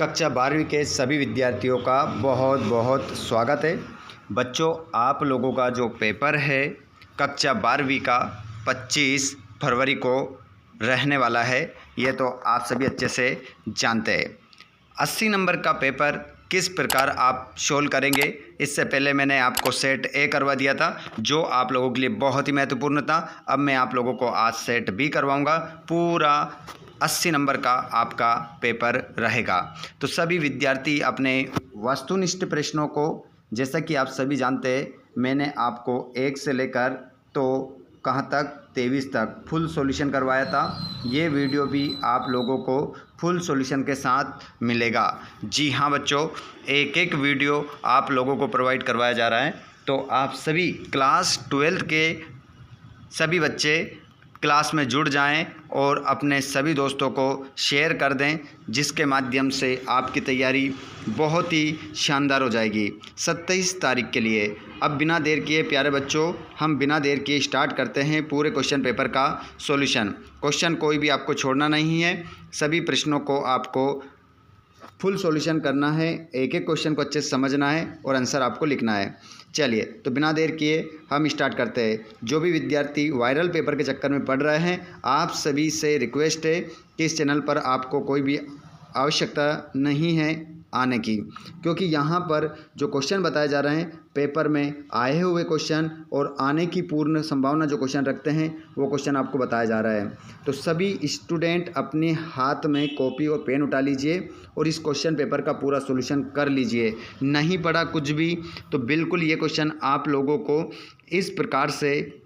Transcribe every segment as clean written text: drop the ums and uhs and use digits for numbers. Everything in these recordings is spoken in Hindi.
कक्षा 12वीं के सभी विद्यार्थियों का बहुत बहुत स्वागत है। बच्चों, आप लोगों का जो पेपर है कक्षा 12वीं का 25 फरवरी को रहने वाला है, ये तो आप सभी अच्छे से जानते हैं। 80 नंबर का पेपर किस प्रकार आप सोल्व करेंगे, इससे पहले मैंने आपको सेट ए करवा दिया था जो आप लोगों के लिए बहुत ही महत्वपूर्ण था। अब मैं आप लोगों को आज सेट बी करवाऊंगा। पूरा 80 नंबर का आपका पेपर रहेगा। तो सभी विद्यार्थी अपने वस्तुनिष्ठ प्रश्नों को, जैसा कि आप सभी जानते हैं, मैंने आपको 1 से लेकर तो कहाँ तक 23 तक फुल सॉल्यूशन करवाया था। ये वीडियो भी आप लोगों को फुल सॉल्यूशन के साथ मिलेगा। जी हाँ बच्चों, एक एक वीडियो आप लोगों को प्रोवाइड करवाया जा रहा है। तो आप सभी क्लास 12 के सभी बच्चे क्लास में जुड़ जाएं और अपने सभी दोस्तों को शेयर कर दें, जिसके माध्यम से आपकी तैयारी बहुत ही शानदार हो जाएगी 27 तारीख के लिए। अब बिना देर किए प्यारे बच्चों, हम बिना देर किए स्टार्ट करते हैं पूरे क्वेश्चन पेपर का सॉल्यूशन। क्वेश्चन कोई भी आपको छोड़ना नहीं है, सभी प्रश्नों को आपको फुल सॉल्यूशन करना है, एक एक क्वेश्चन को अच्छे से समझना है और आंसर आपको लिखना है। चलिए, तो बिना देर किए हम स्टार्ट करते हैं। जो भी विद्यार्थी वायरल पेपर के चक्कर में पढ़ रहे हैं, आप सभी से रिक्वेस्ट है कि इस चैनल पर आपको कोई भी आवश्यकता नहीं है आने की, क्योंकि यहाँ पर जो क्वेश्चन बताए जा रहे हैं पेपर में आए हुए क्वेश्चन और आने की पूर्ण संभावना जो क्वेश्चन रखते हैं वो क्वेश्चन आपको बताया जा रहा है। तो सभी स्टूडेंट अपने हाथ में कॉपी और पेन उठा लीजिए और इस क्वेश्चन पेपर का पूरा सॉल्यूशन कर लीजिए। नहीं पढ़ा कुछ भी तो बिल्कुल ये क्वेश्चन आप लोगों को इस प्रकार से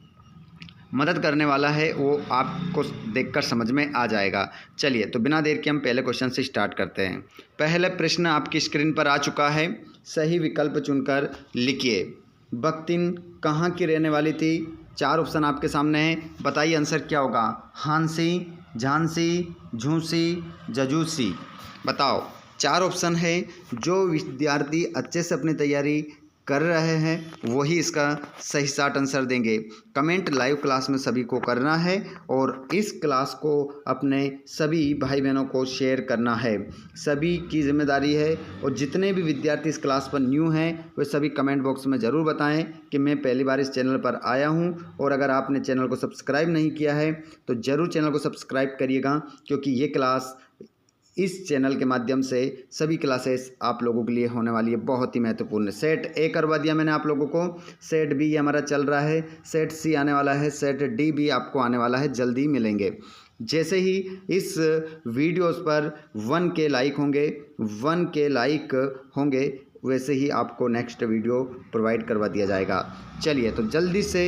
मदद करने वाला है, वो आपको देखकर समझ में आ जाएगा। चलिए, तो बिना देर के हम पहले क्वेश्चन से स्टार्ट करते हैं। पहला प्रश्न आपकी स्क्रीन पर आ चुका है, सही विकल्प चुनकर लिखिए। बख्तिन कहाँ की रहने वाली थी? 4 ऑप्शन आपके सामने हैं, बताइए आंसर क्या होगा। हांसी, झांसी, झूसी, जजूसी। बताओ, 4 ऑप्शन है। जो विद्यार्थी अच्छे से अपनी तैयारी कर रहे हैं वही इसका सही शार्ट आंसर देंगे। कमेंट लाइव क्लास में सभी को करना है और इस क्लास को अपने सभी भाई बहनों को शेयर करना है, सभी की जिम्मेदारी है। और जितने भी विद्यार्थी इस क्लास पर न्यू हैं वे सभी कमेंट बॉक्स में ज़रूर बताएं कि मैं पहली बार इस चैनल पर आया हूं। और अगर आपने चैनल को सब्सक्राइब नहीं किया है तो ज़रूर चैनल को सब्सक्राइब करिएगा, क्योंकि ये क्लास इस चैनल के माध्यम से सभी क्लासेस आप लोगों के लिए होने वाली है बहुत ही महत्वपूर्ण। सेट ए करवा दिया मैंने आप लोगों को, सेट बी हमारा चल रहा है, सेट सी आने वाला है, सेट डी भी आपको आने वाला है, जल्दी मिलेंगे। जैसे ही इस वीडियोस पर 1 के लाइक होंगे, 1 के लाइक होंगे, वैसे ही आपको नेक्स्ट वीडियो प्रोवाइड करवा दिया जाएगा। चलिए, तो जल्दी से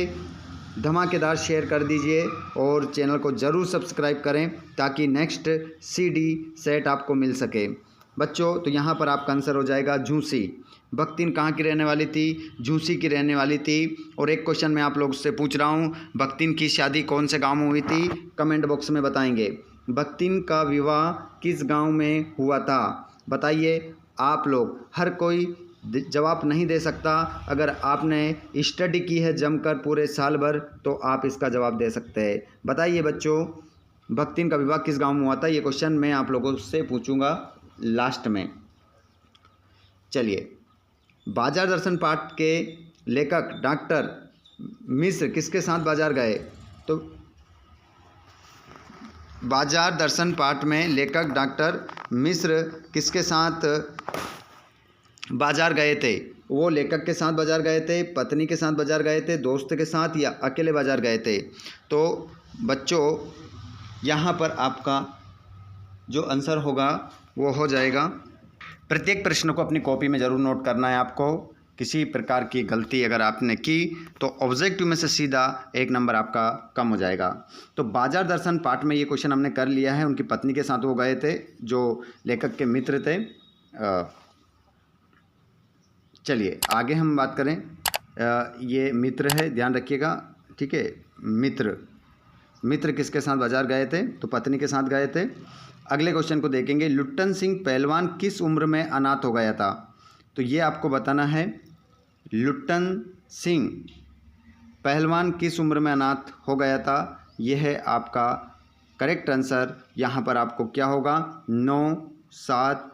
धमाकेदार शेयर कर दीजिए और चैनल को ज़रूर सब्सक्राइब करें ताकि नेक्स्ट सीडी सेट आपको मिल सके। बच्चों, तो यहाँ पर आपका आंसर हो जाएगा झूसी। बख्तिन कहाँ की रहने वाली थी? झूसी की रहने वाली थी। और एक क्वेश्चन मैं आप लोग से पूछ रहा हूँ, बख्तिन की शादी कौन से गांव में हुई थी? कमेंट बॉक्स में बताएंगे। बख्तिन का विवाह किस गाँव में हुआ था? बताइए। आप लोग हर कोई जवाब नहीं दे सकता। अगर आपने स्टडी की है जमकर पूरे साल भर तो आप इसका जवाब दे सकते हैं। बताइए बच्चों, बख्तिन का विवाह किस गांव में हुआ था? ये क्वेश्चन मैं आप लोगों से पूछूंगा लास्ट में। चलिए, बाजार दर्शन पाठ के लेखक डॉक्टर मिश्र किसके साथ बाजार गए? तो बाजार दर्शन पाठ में लेखक डॉक्टर मिश्र किसके साथ बाजार गए थे? वो लेखक के साथ बाजार गए थे, पत्नी के साथ बाजार गए थे, दोस्त के साथ, या अकेले बाजार गए थे? तो बच्चों, यहाँ पर आपका जो आंसर होगा वो हो जाएगा। प्रत्येक प्रश्न को अपनी कॉपी में ज़रूर नोट करना है आपको। किसी प्रकार की गलती अगर आपने की तो ऑब्जेक्टिव में से सीधा 1 नंबर आपका कम हो जाएगा। तो बाजार दर्शन पाठ में ये क्वेश्चन हमने कर लिया है। उनकी पत्नी के साथ वो गए थे जो लेखक के मित्र थे। चलिए आगे हम बात करें। ये मित्र है, ध्यान रखिएगा, ठीक है। मित्र किसके साथ बाजार गए थे? तो पत्नी के साथ गए थे। अगले क्वेश्चन को देखेंगे। लुट्टन सिंह पहलवान किस उम्र में अनाथ हो गया था? तो ये आपको बताना है। लुट्टन सिंह पहलवान किस उम्र में अनाथ हो गया था? यह है आपका करेक्ट आंसर। यहाँ पर आपको क्या होगा? 9, 7,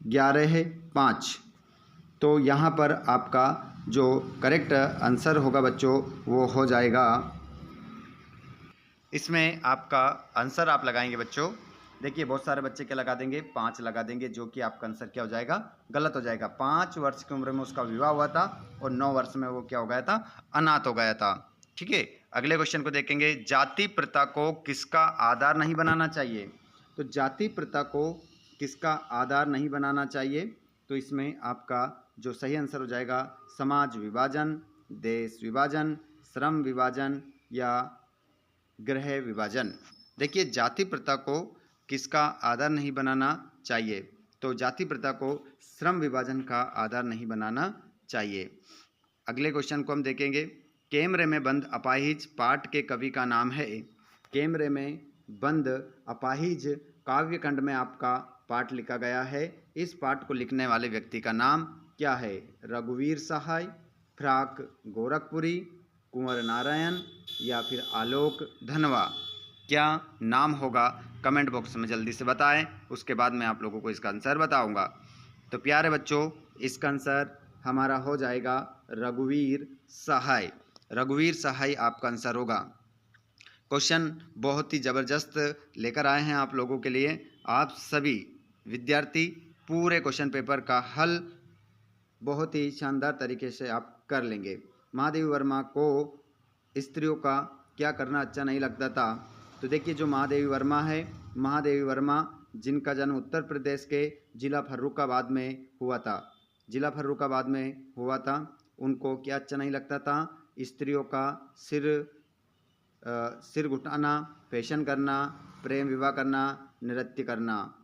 11 5। तो यहाँ पर आपका जो करेक्ट आंसर होगा बच्चों वो हो जाएगा, इसमें आपका आंसर आप लगाएंगे बच्चों, देखिए बहुत सारे बच्चे क्या लगा देंगे, 5 लगा देंगे, जो कि आपका आंसर क्या हो जाएगा, गलत हो जाएगा। 5 वर्ष की उम्र में उसका विवाह हुआ था और 9 वर्ष में वो क्या हो गया था, अनाथ हो गया था। ठीक है, अगले क्वेश्चन को देखेंगे। जाति प्रथा को किसका आधार नहीं बनाना चाहिए? तो जाति प्रथा को किसका आधार नहीं बनाना चाहिए? तो इसमें आपका जो सही आंसर हो जाएगा, समाज विभाजन, देश विभाजन, श्रम विभाजन या गृह विभाजन। देखिए जाति प्रथा को किसका आधार नहीं बनाना चाहिए? तो जाति प्रथा को श्रम विभाजन का आधार नहीं बनाना चाहिए। अगले क्वेश्चन को हम देखेंगे। कैमरे में बंद अपाहिज पाठ के कवि का नाम है? कैमरे में बंद अपाहिज काव्य खंड में आपका पाठ लिखा गया है। इस पाठ को लिखने वाले व्यक्ति का नाम क्या है? रघुवीर सहाय, फ्राक गोरखपुरी, कुंवर नारायण या फिर आलोक धनवा। क्या नाम होगा? कमेंट बॉक्स में जल्दी से बताएं, उसके बाद मैं आप लोगों को इसका आंसर बताऊंगा। तो प्यारे बच्चों, इसका आंसर हमारा हो जाएगा रघुवीर सहाय। रघुवीर सहाय आपका आंसर होगा। क्वेश्चन बहुत ही ज़बरदस्त लेकर आए हैं आप लोगों के लिए। आप सभी विद्यार्थी पूरे क्वेश्चन पेपर का हल बहुत ही शानदार तरीके से आप कर लेंगे। महादेवी वर्मा को स्त्रियों का क्या करना अच्छा नहीं लगता था? तो देखिए जो महादेवी वर्मा है, महादेवी वर्मा जिनका जन्म उत्तर प्रदेश के ज़िला फर्रुखाबाद में हुआ था, ज़िला फर्रुखाबाद में हुआ था, उनको क्या अच्छा नहीं लगता था? स्त्रियों का सिर घुटाना, फैशन करना, प्रेम विवाह करना, नृत्य करना।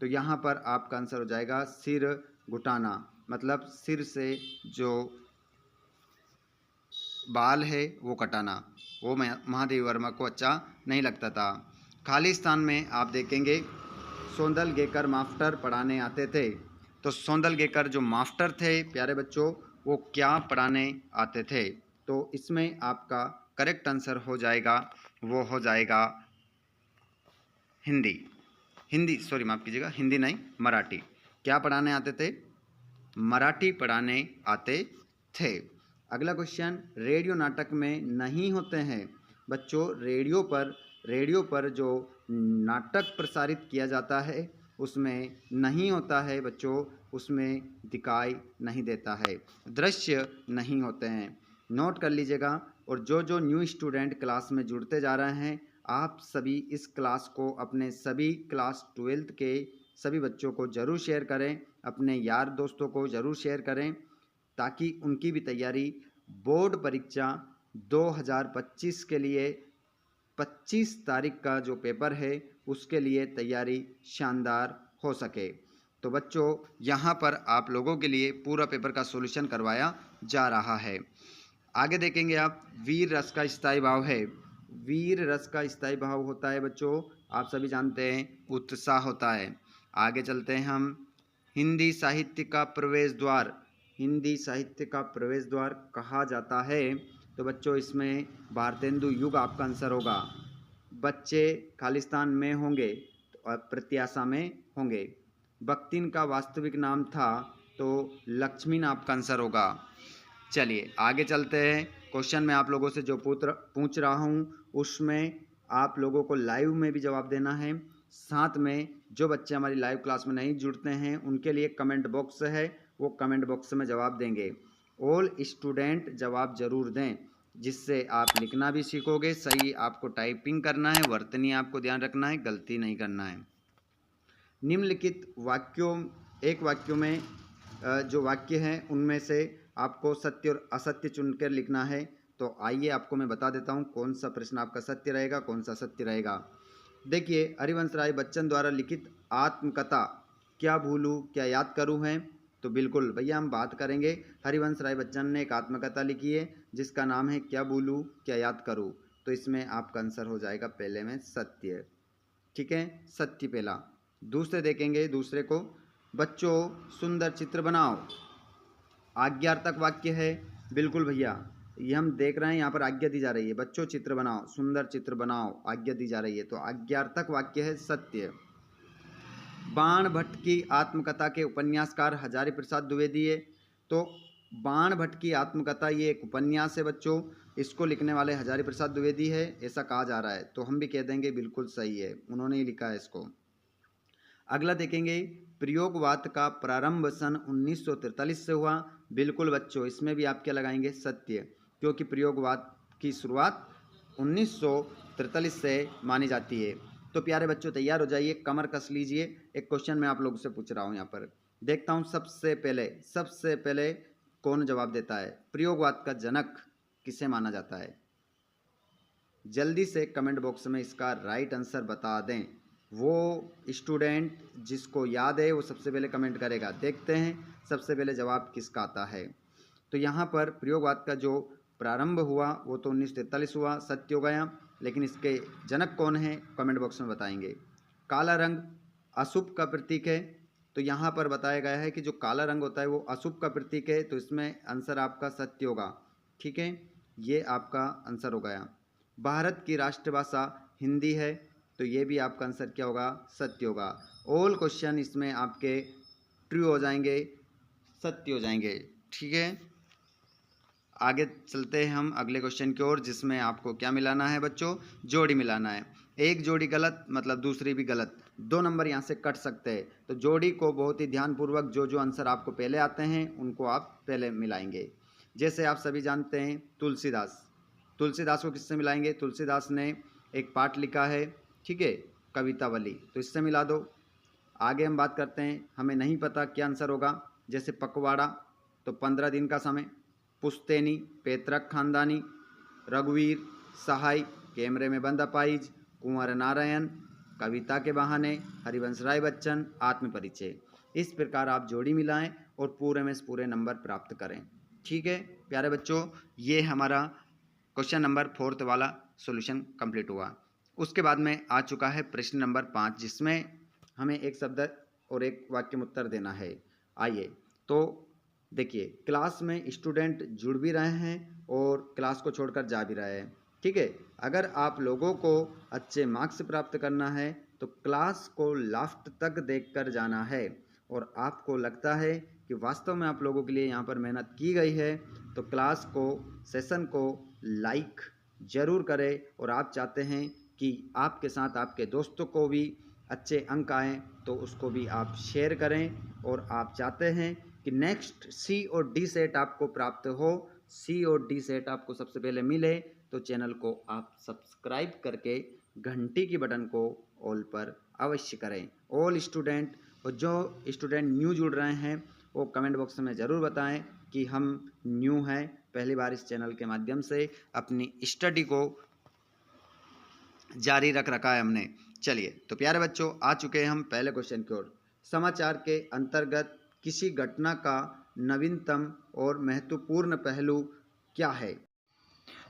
तो यहाँ पर आपका आंसर हो जाएगा सिर घुटाना, मतलब सिर से जो बाल है वो कटाना, वो महादेवी वर्मा को अच्छा नहीं लगता था। खालिस्तान में आप देखेंगे सौंदलगेकर मास्टर पढ़ाने आते थे। तो सौंदलगेकर जो मास्टर थे प्यारे बच्चों, वो क्या पढ़ाने आते थे? तो इसमें आपका करेक्ट आंसर हो जाएगा, वो हो जाएगा हिंदी। हिंदी सॉरी माफ़ कीजिएगा, हिंदी नहीं मराठी। क्या पढ़ाने आते थे? मराठी पढ़ाने आते थे। अगला क्वेश्चन, रेडियो नाटक में नहीं होते हैं बच्चों। रेडियो पर जो नाटक प्रसारित किया जाता है उसमें नहीं होता है बच्चों, उसमें दिखाई नहीं देता है, दृश्य नहीं होते हैं। नोट कर लीजिएगा। और जो न्यू स्टूडेंट क्लास में जुड़ते जा रहे हैं, आप सभी इस क्लास को अपने सभी क्लास 12th के सभी बच्चों को ज़रूर शेयर करें, अपने यार दोस्तों को ज़रूर शेयर करें, ताकि उनकी भी तैयारी बोर्ड परीक्षा 2025 के लिए 25 तारीख का जो पेपर है उसके लिए तैयारी शानदार हो सके। तो बच्चों यहाँ पर आप लोगों के लिए पूरा पेपर का सॉल्यूशन करवाया जा रहा है। आगे देखेंगे आप, वीर रस का स्थायी भाव है। वीर रस का स्थायी भाव होता है बच्चों, आप सभी जानते हैं, उत्साह होता है। आगे चलते हैं हम। हिंदी साहित्य का प्रवेश द्वार, हिंदी साहित्य का प्रवेश द्वार कहा जाता है। तो बच्चों इसमें भारतेंदु युग आपका आंसर होगा। बच्चे खालिस्तान में होंगे और प्रत्याशा में होंगे। बख्तिन का वास्तविक नाम था, तो लक्ष्मीन आपका आंसर होगा। चलिए आगे चलते हैं। क्वेश्चन मैं आप लोगों से जो पूछ रहा हूँ उसमें आप लोगों को लाइव में भी जवाब देना है। साथ में जो बच्चे हमारी लाइव क्लास में नहीं जुड़ते हैं उनके लिए कमेंट बॉक्स है, वो कमेंट बॉक्स में जवाब देंगे। ऑल स्टूडेंट जवाब जरूर दें, जिससे आप लिखना भी सीखोगे। सही आपको टाइपिंग करना है, वर्तनी आपको ध्यान रखना है, गलती नहीं करना है। निम्नलिखित वाक्यों, एक वाक्यों में जो वाक्य हैं उनमें से आपको सत्य और असत्य चुनकर लिखना है। तो आइए आपको मैं बता देता हूँ कौन सा प्रश्न आपका सत्य रहेगा, कौन सा असत्य रहेगा। देखिए, हरिवंश राय बच्चन द्वारा लिखित आत्मकथा क्या भूलूं क्या याद करूं है। तो बिल्कुल भैया हम बात करेंगे, हरिवंश राय बच्चन ने एक आत्मकथा लिखी है जिसका नाम है क्या भूलूं क्या याद करूं। तो इसमें आपका आंसर हो जाएगा पहले में सत्य। ठीक है, सत्य पहला। दूसरे देखेंगे, दूसरे को, बच्चों सुंदर चित्र बनाओ। आज्ञार्थक वाक्य है, बिल्कुल भैया ये हम देख रहे हैं, यहाँ पर आज्ञा दी जा रही है, बच्चों चित्र बनाओ, सुंदर चित्र बनाओ, आज्ञा दी जा रही है, तो आज्ञार्थक वाक्य है सत्य। बाण भट्ट की आत्मकथा के उपन्यासकार हजारी प्रसाद द्विवेदी है। तो बाण भट्ट की आत्मकथा ये एक उपन्यास है बच्चों, इसको लिखने वाले हजारी प्रसाद द्विवेदी है, ऐसा कहा जा रहा है। तो हम भी कह देंगे बिल्कुल सही है, उन्होंने ही लिखा है इसको। अगला देखेंगे, प्रयोगवाद का प्रारंभ सन 1943 से हुआ। बिल्कुल बच्चों, इसमें भी आप क्या लगाएंगे? सत्य, क्योंकि प्रयोगवाद की शुरुआत 1943 से मानी जाती है। तो प्यारे बच्चों तैयार हो जाइए, कमर कस लीजिए। एक क्वेश्चन मैं आप लोगों से पूछ रहा हूँ, यहाँ पर देखता हूँ सबसे पहले कौन जवाब देता है। प्रयोगवाद का जनक किसे माना जाता है? जल्दी से कमेंट बॉक्स में इसका राइट आंसर बता दें। वो स्टूडेंट जिसको याद है वो सबसे पहले कमेंट करेगा। देखते हैं सबसे पहले जवाब किसका आता है। तो यहाँ पर प्रयोगवाद का जो प्रारंभ हुआ वो तो 1943 हुआ, सत्य हो गया। लेकिन इसके जनक कौन है, कमेंट बॉक्स में बताएंगे। काला रंग अशुभ का प्रतीक है, तो यहाँ पर बताया गया है कि जो काला रंग होता है वो अशुभ का प्रतीक है, तो इसमें आंसर आपका सत्य होगा। ठीक है, ये आपका आंसर हो गया। भारत की राष्ट्रभाषा हिंदी है, तो ये भी आपका आंसर क्या होगा? सत्य होगा। ऑल क्वेश्चन इसमें आपके ट्रू हो जाएंगे, सत्य हो जाएंगे। ठीक है, आगे चलते हैं हम अगले क्वेश्चन की ओर, जिसमें आपको क्या मिलाना है बच्चों? जोड़ी मिलाना है। एक जोड़ी गलत मतलब दूसरी भी गलत, 2 नंबर यहाँ से कट सकते हैं। तो जोड़ी को बहुत ही ध्यानपूर्वक जो जो आंसर आपको पहले आते हैं उनको आप पहले मिलाएंगे। जैसे आप सभी जानते हैं तुलसीदास को किससे मिलाएंगे? तुलसीदास ने एक पाठ लिखा है, ठीक है, कवितावली, तो इससे मिला दो। आगे हम बात करते हैं, हमें नहीं पता क्या आंसर होगा। जैसे पखवाड़ा, तो 15 दिन का समय। पुश्तैनी, पैतृक खानदानी। रघुवीर, सहाय, कैमरे में बंद अपाइज। कुंवर नारायण, कविता के बहाने। हरिवंश राय बच्चन, आत्मपरिचय। इस प्रकार आप जोड़ी मिलाएं और पूरे में से पूरे नंबर प्राप्त करें। ठीक है प्यारे बच्चों, ये हमारा क्वेश्चन नंबर 4 वाला सॉल्यूशन कंप्लीट हुआ। उसके बाद में आ चुका है प्रश्न नंबर 5, जिसमें हमें एक शब्द और एक वाक्य में उत्तर देना है। आइए तो देखिए, क्लास में स्टूडेंट जुड़ भी रहे हैं और क्लास को छोड़कर जा भी रहे हैं। ठीक है, अगर आप लोगों को अच्छे मार्क्स प्राप्त करना है तो क्लास को लास्ट तक देखकर जाना है। और आपको लगता है कि वास्तव में आप लोगों के लिए यहाँ पर मेहनत की गई है, तो क्लास को, सेशन को लाइक ज़रूर करें। और आप चाहते हैं कि आपके साथ आपके दोस्तों को भी अच्छे अंक आएँ, तो उसको भी आप शेयर करें। और आप चाहते हैं कि नेक्स्ट सी और डी सेट आपको प्राप्त हो, सी और डी सेट आपको सबसे पहले मिले, तो चैनल को आप सब्सक्राइब करके घंटी की बटन को ऑल पर अवश्य करें। ऑल स्टूडेंट और जो स्टूडेंट न्यू जुड़ रहे हैं वो कमेंट बॉक्स में ज़रूर बताएं कि हम न्यू हैं, पहली बार इस चैनल के माध्यम से अपनी स्टडी को जारी रखा है हमने। चलिए तो प्यारे बच्चों, आ चुके हैं हम पहले क्वेश्चन की ओर। समाचार के अंतर्गत किसी घटना का नवीनतम और महत्वपूर्ण पहलू क्या है?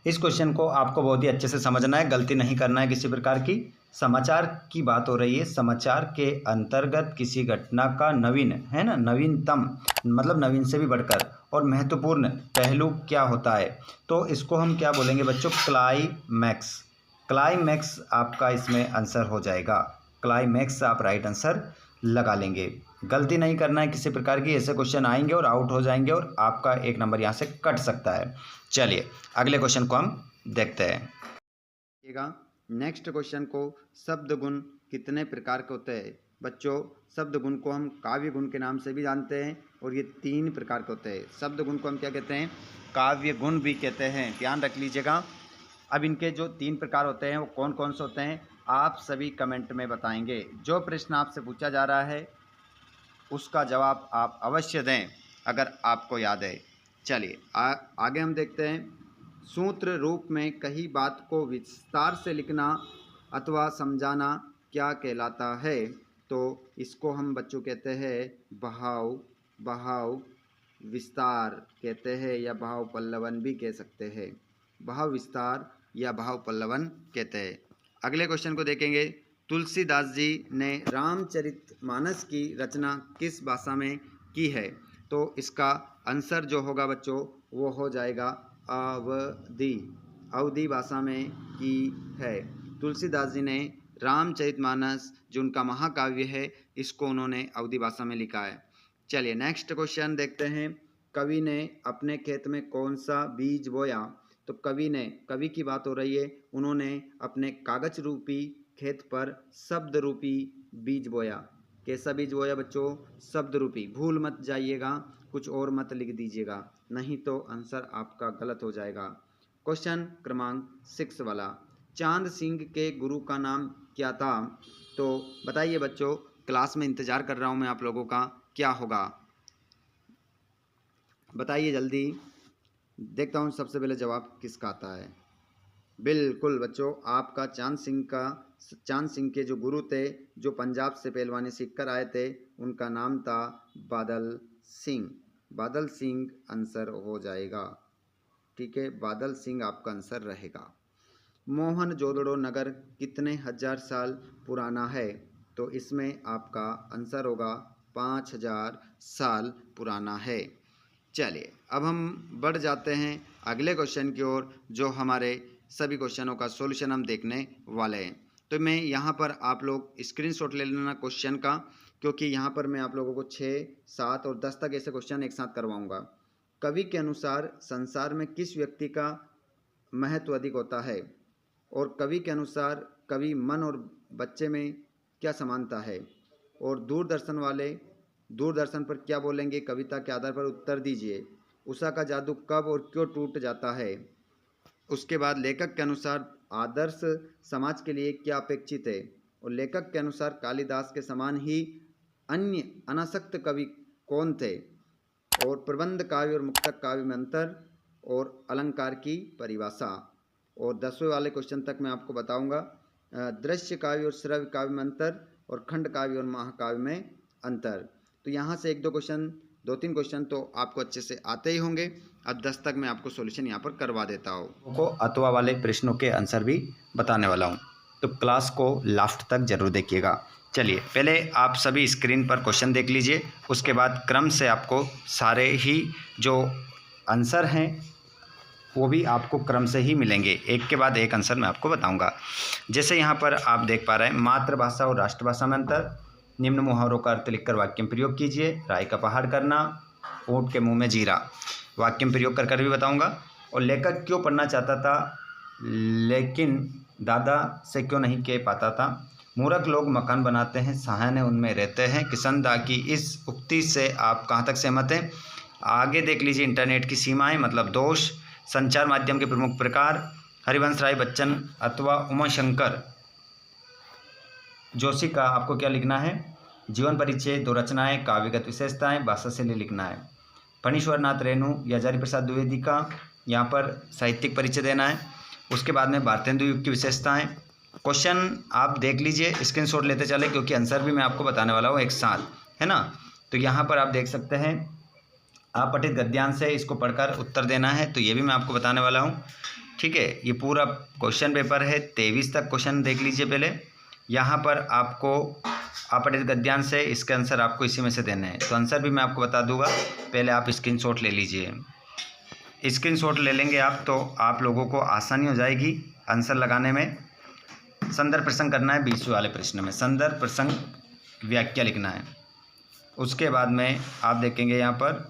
इस क्वेश्चन को आपको बहुत ही अच्छे से समझना है, गलती नहीं करना है किसी प्रकार की। समाचार की बात हो रही है, समाचार के अंतर्गत किसी घटना का नवीन, है ना, नवीनतम मतलब नवीन से भी बढ़कर, और महत्वपूर्ण पहलू क्या होता है? तो इसको हम क्या बोलेंगे बच्चों? क्लाइमैक्स। क्लाइमैक्स आपका इसमें आंसर हो जाएगा। क्लाइमैक्स आप राइट आंसर लगा लेंगे। गलती नहीं करना है किसी प्रकार की, ऐसे क्वेश्चन आएंगे और आउट हो जाएंगे और आपका एक नंबर यहाँ से कट सकता है। चलिए अगले क्वेश्चन को हम देखते हैं। नेक्स्ट क्वेश्चन को, शब्द गुण कितने प्रकार के होते हैं? बच्चों, शब्द गुण को हम काव्य गुण के नाम से भी जानते हैं और ये 3 प्रकार के होते हैं। शब्द गुण को हम क्या कहते हैं? काव्य गुण भी कहते हैं, ध्यान रख लीजिएगा। अब इनके जो 3 प्रकार होते हैं वो कौन कौन से होते हैं, आप सभी कमेंट में बताएंगे। जो प्रश्न आपसे पूछा जा रहा है उसका जवाब आप अवश्य दें अगर आपको याद है। चलिए आगे हम देखते हैं। सूत्र रूप में कही बात को विस्तार से लिखना अथवा समझाना क्या कहलाता है? तो इसको हम बच्चों कहते हैं भाव विस्तार कहते हैं, या भाव पल्लवन भी कह सकते हैं। भाव विस्तार या भाव पल्लवन कहते हैं। अगले क्वेश्चन को देखेंगे। तुलसीदास जी ने रामचरितमानस की रचना किस भाषा में की है? तो इसका आंसर जो होगा बच्चों वो हो जाएगा अवधी भाषा में की है। तुलसीदास जी ने रामचरितमानस जो उनका महाकाव्य है, इसको उन्होंने अवधी भाषा में लिखा है। चलिए नेक्स्ट क्वेश्चन देखते हैं। कवि ने अपने खेत में कौन सा बीज बोया? तो कवि की बात हो रही है, उन्होंने अपने कागज रूपी खेत पर शब्द रूपी बीज बोया। कैसा बीज बोया बच्चों? शब्द रूपी। भूल मत जाइएगा, कुछ और मत लिख दीजिएगा, नहीं तो आंसर आपका गलत हो जाएगा। क्वेश्चन क्रमांक 6 वाला, चांद सिंह के गुरु का नाम क्या था? तो बताइए बच्चों, क्लास में इंतजार कर रहा हूं मैं आप लोगों का, क्या होगा बताइए जल्दी। देखता हूं सबसे पहले जवाब किसका आता है। बिल्कुल बच्चों, आपका चांद सिंह के जो गुरु थे, जो पंजाब से पहलवानी सीख कर आए थे, उनका नाम था बादल सिंह। बादल सिंह आंसर हो जाएगा। ठीक है, बादल सिंह आपका आंसर रहेगा। मोहनजोदड़ो नगर कितने हजार साल पुराना है? तो इसमें आपका आंसर होगा 5000 साल पुराना है। चलिए अब हम बढ़ जाते हैं अगले क्वेश्चन की ओर, जो हमारे सभी क्वेश्चनों का सॉल्यूशन हम देखने वाले हैं। तो मैं यहाँ पर आप लोग स्क्रीनशॉट ले लेना क्वेश्चन का, क्योंकि यहाँ पर मैं आप लोगों को 6, 7 और 10 तक ऐसे क्वेश्चन एक साथ करवाऊँगा। कवि के अनुसार संसार में किस व्यक्ति का महत्व अधिक होता है? और कवि के अनुसार कवि मन और बच्चे में क्या समानता है? और दूरदर्शन पर क्या बोलेंगे? कविता के आधार पर उत्तर दीजिए। उषा का जादू कब और क्यों टूट जाता है? उसके बाद लेखक के अनुसार आदर्श समाज के लिए क्या अपेक्षित है? और लेखक के अनुसार कालिदास के समान ही अन्य अनासक्त कवि कौन थे? और प्रबंध काव्य और मुक्तक काव्य में अंतर और अलंकार की परिभाषा। और 10वें वाले क्वेश्चन तक मैं आपको बताऊंगा। दृश्य काव्य और श्रव्य काव्य में अंतर और खंड काव्य और महाकाव्य में अंतर। तो यहाँ से 2-3 क्वेश्चन तो आपको अच्छे से आते ही होंगे। अब 10 तक मैं आपको सॉल्यूशन यहाँ पर करवा देता हूँ। को अथवा वाले प्रश्नों के आंसर भी बताने वाला हूँ, तो क्लास को लास्ट तक जरूर देखिएगा। चलिए पहले आप सभी स्क्रीन पर क्वेश्चन देख लीजिए, उसके बाद क्रम से आपको सारे ही जो आंसर हैं वो भी आपको क्रम से ही मिलेंगे, एक के बाद एक आंसर मैं आपको बताऊंगा। जैसे यहाँ पर आप देख पा रहे हैं, मातृभाषा और राष्ट्रभाषा में अंतर, निम्न मुहावरों का अर्थ लिखकर वाक्य में प्रयोग कीजिए, राय का पहाड़ करना, ऊँट के मुंह में जीरा, वाक्य में प्रयोग कर भी बताऊंगा। और लेखक क्यों पढ़ना चाहता था लेकिन दादा से क्यों नहीं कह पाता था, मूर्ख लोग मकान बनाते हैं, सयाने उनमें रहते हैं, किशनदा की इस उक्ति से आप कहाँ तक सहमत हैं? आगे देख लीजिए, इंटरनेट की सीमाएं मतलब दोष, संचार माध्यम के प्रमुख प्रकार, हरिवंश राय बच्चन अथवा उमाशंकर जोशी का आपको क्या लिखना है? जीवन परिचय, 2 रचनाएं, काव्यगत विशेषताएं, भाषा शैली लिखना है। फणीश्वरनाथ रेणु या हजारी प्रसाद द्विवेदी का यहाँ पर साहित्यिक परिचय देना है। उसके बाद में भारतेंदु युग की विशेषताएं। क्वेश्चन आप देख लीजिए, स्क्रीनशॉट लेते चले, क्योंकि आंसर भी मैं आपको बताने वाला हूँ एक साथ, है ना। तो यहाँ पर आप देख सकते हैं, आप पठित गद्यांश से इसको पढ़कर उत्तर देना है, तो ये भी मैं आपको बताने वाला हूँ। ठीक है, ये पूरा क्वेश्चन पेपर है, 23 तक क्वेश्चन देख लीजिए पहले। यहाँ पर आपको अपठित गद्यांश से इसके आंसर आपको इसी में से देने हैं, तो आंसर भी मैं आपको बता दूंगा, पहले आप स्क्रीनशॉट ले लीजिए। स्क्रीनशॉट ले लेंगे आप तो आप लोगों को आसानी हो जाएगी आंसर लगाने में। संदर्भ प्रसंग करना है 20वें वाले प्रश्न में, संदर्भ प्रसंग व्याख्या लिखना है। उसके बाद में आप देखेंगे यहाँ पर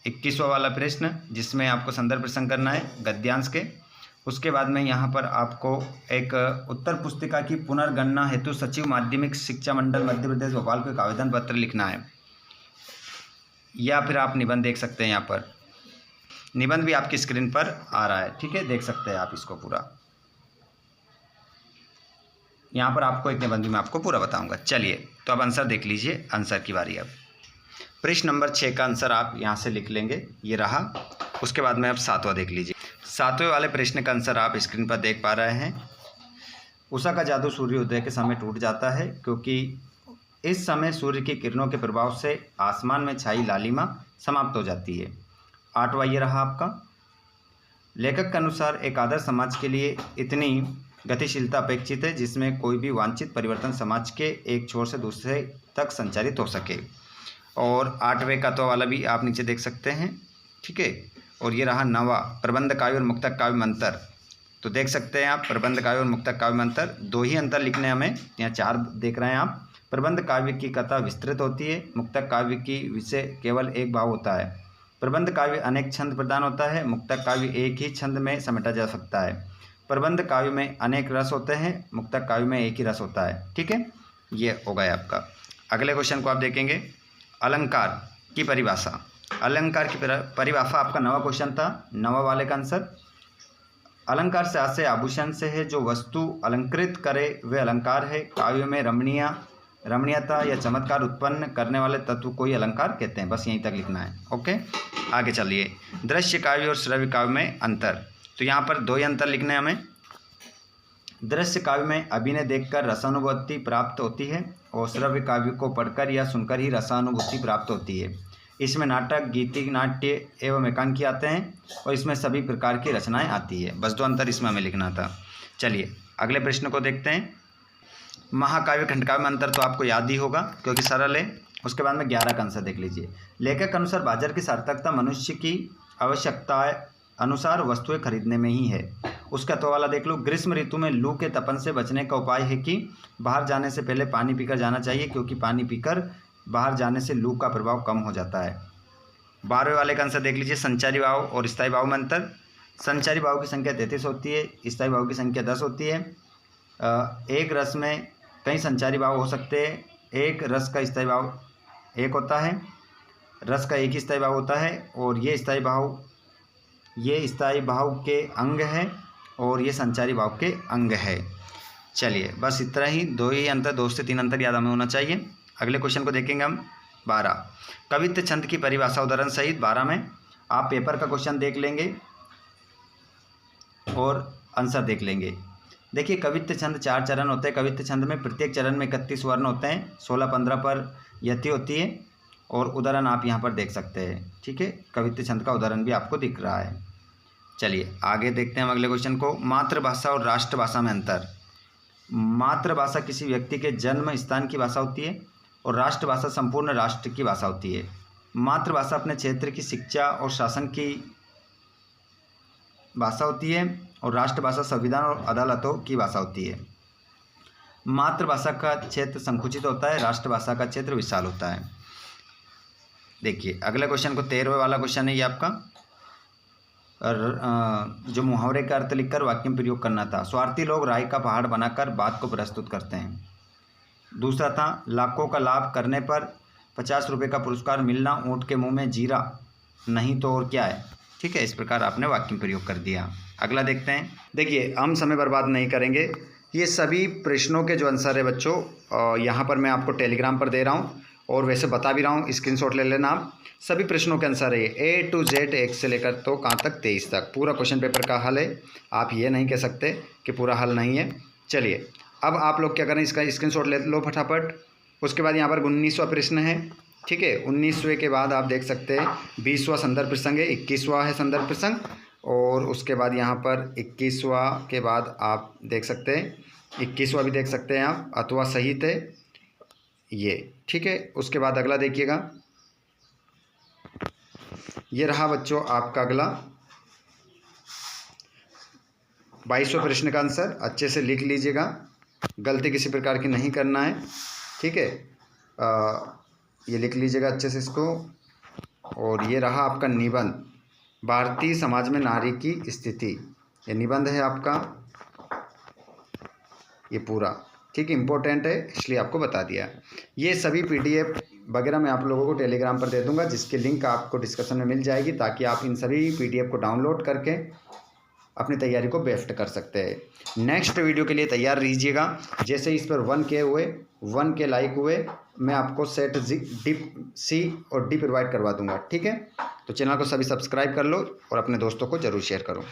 21वां वाला प्रश्न, जिसमें आपको संदर्भ प्रसंग करना है गद्यांश के। उसके बाद में यहाँ पर आपको एक उत्तर पुस्तिका की पुनर्गणना हेतु सचिव माध्यमिक शिक्षा मंडल मध्य प्रदेश भोपाल को एक आवेदन पत्र लिखना है, या फिर आप निबंध देख सकते हैं। यहाँ पर निबंध भी आपकी स्क्रीन पर आ रहा है, ठीक है, देख सकते हैं आप इसको पूरा। यहाँ पर आपको एक निबंध भी मैं आपको पूरा बताऊंगा। चलिए तो अब आंसर देख लीजिए, आंसर की बारी। अब प्रश्न नंबर 6 का आंसर आप यहाँ से लिख लेंगे, ये रहा। उसके बाद में अब 7वां देख लीजिए। 7वें वाले प्रश्न का आंसर आप स्क्रीन पर देख पा रहे हैं। उषा का जादू सूर्योदय के समय टूट जाता है, क्योंकि इस समय सूर्य की किरणों के प्रभाव से आसमान में छाई लालिमा समाप्त हो जाती है। 8वां ये रहा आपका। लेखक के अनुसार एक आदर्श समाज के लिए इतनी गतिशीलता अपेक्षित है जिसमें कोई भी वांछित परिवर्तन समाज के एक छोर से दूसरे तक संचारित हो सके। और 8वें का तो वाला भी आप नीचे देख सकते हैं, ठीक है। और ये रहा 9वां, प्रबंध काव्य और मुक्तक काव्य में अंतर। तो देख सकते हैं आप प्रबंध काव्य और मुक्तक काव्य में अंतर, 2 ही अंतर लिखने हमें, यहाँ 4 देख रहे हैं आप। प्रबंध काव्य की कथा विस्तृत होती है, मुक्तक काव्य की विषय केवल एक भाव होता है। प्रबंध काव्य अनेक छंद प्रदान होता है, मुक्तक काव्य एक ही छंद में समेटा जा सकता है। प्रबंध काव्य में अनेक रस होते हैं, मुक्तक काव्य में एक ही रस होता है। ठीक है, ये हो गया आपका। अगले क्वेश्चन को आप देखेंगे, अलंकार की परिभाषा। अलंकार की परिभाषा आपका 9वां क्वेश्चन था, 9वां वाले का आंसर। अलंकार से आशय आभूषण से है, जो वस्तु अलंकृत करे वे अलंकार है। काव्य में रमणीयता या चमत्कार उत्पन्न करने वाले तत्व को ही अलंकार कहते हैं। बस यहीं तक लिखना है। ओके, आगे चलिए। दृश्य काव्य और श्रव्य काव्य में अंतर, तो यहाँ पर 2 ही अंतर लिखने हैं हमें। दृश्य काव्य में अभिनय देखकर रसानुभूति प्राप्त होती है और श्रव्य काव्य को पढ़कर या सुनकर ही रसानुभूति प्राप्त होती है। इसमें नाटक, गीति, नाट्य एवं एकांकी आते हैं और इसमें सभी प्रकार की रचनाएं आती है। बस 2 अंतर इसमें हमें लिखना था। चलिए अगले प्रश्न को देखते हैं। महाकाव्य खंडकाव्य में अंतर तो आपको याद ही होगा क्योंकि सरल है। उसके बाद में 11 का आंसर देख लीजिए। लेखक के अनुसार बाजार की सार्थकता मनुष्य की आवश्यकता अनुसार वस्तुएं खरीदने में ही है। उसका तो वाला देख लो। ग्रीष्म ऋतु में लू के तपन से बचने का उपाय है कि बाहर जाने से पहले पानी पीकर जाना चाहिए, क्योंकि पानी पीकर बाहर जाने से लू का प्रभाव कम हो जाता है। 12वें वाले का आंसर देख लीजिए। संचारी भाव और स्थायी भाव में अंतर। संचारी भाव की संख्या 33 होती है, स्थायी भाव की संख्या 10 होती है। एक रस में कई संचारी भाव हो सकते हैं। एक रस का स्थायी भाव 1 होता है, रस का एक ही स्थायी भाव होता है, और ये स्थायी भाव के अंग है और ये संचारी भाव के अंग है। चलिए बस इतना ही, 2 ही अंतर, 2 से 3 अंतर याद हमें होना चाहिए। अगले क्वेश्चन को देखेंगे हम। 12 कवित्व छंद की परिभाषा उदाहरण सहित। 12 में आप पेपर का क्वेश्चन देख लेंगे और आंसर देख लेंगे। देखिए कवित्व छंद 4 चरण होते हैं। कवित्व छंद में प्रत्येक चरण में 31 वर्ण होते हैं। 16-15 पर यति होती है और उदाहरण आप यहाँ पर देख सकते हैं। ठीक है, कवित्व छंद का उदाहरण भी आपको दिख रहा है। चलिए आगे देखते हैं हम अगले क्वेश्चन को। मातृभाषा और राष्ट्रभाषा में अंतर। मातृभाषा किसी व्यक्ति के जन्म स्थान की भाषा होती है और राष्ट्रभाषा संपूर्ण राष्ट्र की भाषा होती है। मातृभाषा अपने क्षेत्र की शिक्षा और शासन की भाषा होती है और राष्ट्रभाषा संविधान और अदालतों की भाषा होती है। मातृभाषा का क्षेत्र संकुचित होता है, राष्ट्रभाषा का क्षेत्र विशाल होता है। देखिए अगले क्वेश्चन को 13वें वाला क्वेश्चन है ये आपका, जो मुहावरे का अर्थ लिखकर वाक्य में प्रयोग करना था। स्वार्थी लोग राय का पहाड़ बनाकर बात को प्रस्तुत करते हैं। दूसरा था लाखों का लाभ करने पर 50 रुपये का पुरस्कार मिलना, ऊँट के मुंह में जीरा नहीं तो और क्या है। ठीक है, इस प्रकार आपने वाक्य में प्रयोग कर दिया। अगला देखते हैं। देखिए हम समय बर्बाद नहीं करेंगे, ये सभी प्रश्नों के जो आंसर है बच्चों यहाँ पर मैं आपको टेलीग्राम पर दे रहा हूँ और वैसे बता भी रहा हूँ, स्क्रीनशॉट ले लेना आप। सभी प्रश्नों के आंसर है A to Z, 1 से लेकर तो कहाँ तक 23 तक पूरा क्वेश्चन पेपर का हल है। आप ये नहीं कह सकते कि पूरा हल नहीं है। चलिए अब आप लोग क्या करें, इसका स्क्रीनशॉट ले लो फटाफट। उसके बाद यहाँ पर 19वां प्रश्न है। ठीक है, 19वें के बाद आप देख सकते हैं 20वां संदर्भ प्रसंग है, 21वां है संदर्भ प्रसंग, और उसके बाद यहाँ पर 21वां के बाद आप देख सकते हैं 21वां भी देख सकते हैं आप, अथवा सहित है ये। ठीक है, उसके बाद अगला देखिएगा, ये रहा बच्चों आपका अगला 22वें प्रश्न का आंसर। अच्छे से लिख लीजिएगा, गलती किसी प्रकार की नहीं करना है। ठीक है, ये लिख लीजिएगा अच्छे से इसको। और ये रहा आपका निबंध, भारतीय समाज में नारी की स्थिति। ये निबंध है आपका, ये पूरा। ठीक, इम्पोर्टेंट है इसलिए आपको बता दिया। ये सभी PDF वगैरह मैं आप लोगों को टेलीग्राम पर दे दूंगा, जिसकी लिंक आपको डिस्क्रिप्शन में मिल जाएगी, ताकि आप इन सभी PDF को डाउनलोड करके अपनी तैयारी को बेस्ट कर सकते हैं। नेक्स्ट वीडियो के लिए तैयार रहिएगा। जैसे इस पर 1K लाइक हुए, मैं आपको सेट C और D प्रोवाइड करवा दूंगा। ठीक है, तो चैनल को सभी सब्सक्राइब कर लो और अपने दोस्तों को ज़रूर शेयर करो।